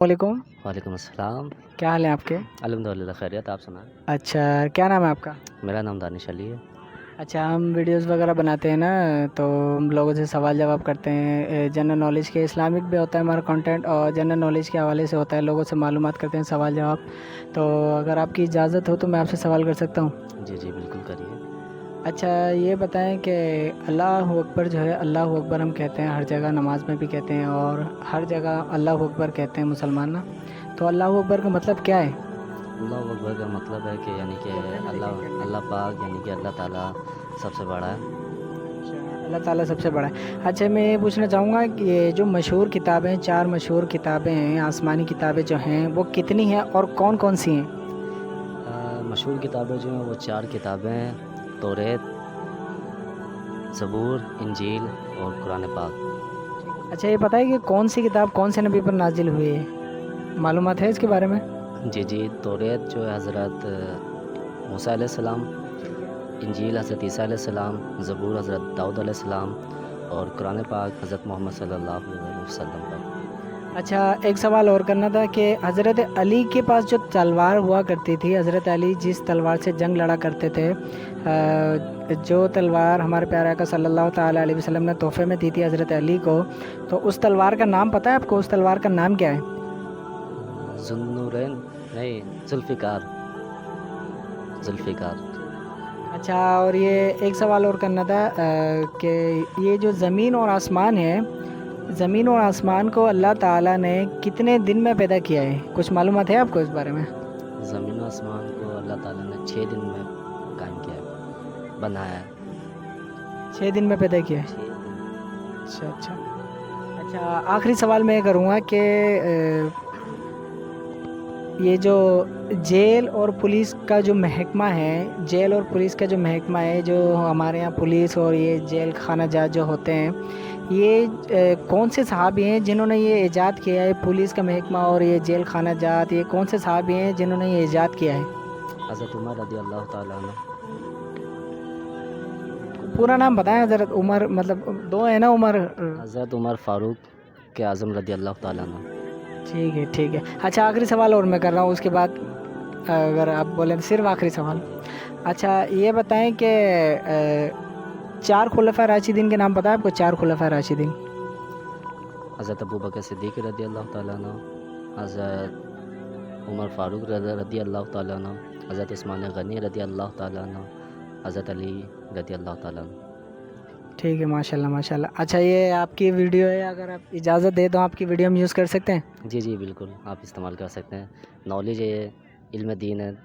वालेकुम। वालेकुम अस्सलाम। क्या हाल है आपके? अल्हम्दुलिल्लाह खैरियत, आप सुनाएं? अच्छा, क्या नाम है आपका? मेरा नाम दानिश अली है। अच्छा, हम वीडियोस वगैरह बनाते हैं ना, तो हम लोगों से सवाल जवाब करते हैं। जनरल नॉलेज के इस्लामिक भी होता है हमारा कंटेंट, और जनरल नॉलेज के हवाले से होता है, लोगों से मालूमात करते हैं, सवाल जवाब। तो अगर आपकी इजाज़त हो तो मैं आपसे सवाल कर सकता हूँ? जी जी बिल्कुल करिए। अच्छा, ये बताएं कि अल्लाह अकबर जो है, अल्लाह अकबर हम कहते हैं हर जगह, नमाज में भी कहते हैं और हर जगह अल्लाह अकबर कहते हैं मुसलमान ना। तो अल्लाह अकबर का मतलब क्या है? अल्लाह अकबर का मतलब है कि यानी कि अल्लाह अल्लाह पाक यानी कि अल्लाह ताला सबसे बड़ा है। अच्छा, अल्लाह ताला सबसे बड़ा है। अच्छा, मैं ये पूछना चाहूँगा कि ये जो मशहूर किताबें, 4 मशहूर किताबें हैं, आसमानी किताबें जो हैं, वो कितनी हैं और कौन-कौन सी हैं? मशहूर किताबें जो हैं वो 4 किताबें हैं, तौरेत, ज़बूर, इंजील और कुरान पाक। अच्छा, ये पता है कि कौन सी किताब कौन से नबी पर नाज़िल हुई है? मालूमात है इसके बारे में? जी जी, तौरेत जो है हज़रत मूसा अलैहिस्सलाम, इंजील हज़रत ईसा अलैहिस्सलाम, ज़बूर हज़रत दाऊद अलैहिस्सलाम और कुरान पाक हज़रत मोहम्मद सल्लल्लाहु अलैहि वसल्लम पर। अच्छा, एक सवाल और करना था कि हज़रत अली के पास जो तलवार हुआ करती थी, हज़रत अली जिस तलवार से जंग लड़ा करते थे, जो तलवार हमारे प्यारे आका सल्लल्लाहु ताला अलैहि वसल्लम ने तोहफे में दी थी हज़रत अली को, तो उस तलवार का नाम पता है आपको? उस तलवार का नाम क्या है? ज़ुन्नूरैन नहीं, ज़ुल्फ़िकार। ज़ुल्फ़िकार। अच्छा, और ये एक सवाल और करना था कि ये जो ज़मीन और आसमान है, ज़मीन और आसमान को अल्लाह ताला ने कितने दिन में पैदा किया है? कुछ मालूमात है आपको इस बारे में? ज़मीन आसमान को अल्लाह ताला ने 6 दिन में कायम किया है, बनाया है। 6 दिन में पैदा किया है। 6 दिन। अच्छा अच्छा। अच्छा, आखिरी सवाल मैं ये करूँगा कि ये जो जेल और पुलिस का जो महकमा है, जेल और पुलिस का जो महकमा है, जो हमारे यहाँ पुलिस और ये जेल खाना जात जो होते हैं, ये कौन से साहबी हैं जिन्होंने ये ईजाद किया है? पुलिस का महकमा और ये जेल खाना जात, ये कौन से साहबी हैं जिन्होंने ये ईजाद किया है? हज़रत उमर रज़ी अल्लाह ताला अन्हु। पूरा नाम बताएं ज़रा। उमर मतलब दो है ना उमर? हज़रत उमर फ़ारूक के आज़म रज़ी अल्लाह ताला अन्हु। ठीक है ठीक है। अच्छा, आखिरी सवाल और मैं कर रहा हूँ, उसके बाद अगर आप बोलें तो सिर्फ आखिरी जी सवाल। जी। अच्छा, ये बताएं कि 4 खुलफा राशिदीन के नाम पता है आपको? 4 खुलफा राशिदीन। हज़रत अबू बकर सिद्दीक़ रज़ी अल्लाह ताला अन्हु, हज़रत उमर फ़ारूक रज़ी अल्लाह ताला अन्हु, हज़रत उस्मान गनी रज़ी अल्लाह ताला अन्हु, हज़रत अली रज़ी अल्लाह ताला अन्हु। ठीक है, माशाल्लाह माशाल्लाह। अच्छा, ये आपकी वीडियो है, अगर आप इजाज़त दें तो आपकी वीडियो हम यूज़ कर सकते हैं? जी जी बिल्कुल, आप इस्तेमाल कर सकते हैं। नॉलेज है, इल्म दीन है।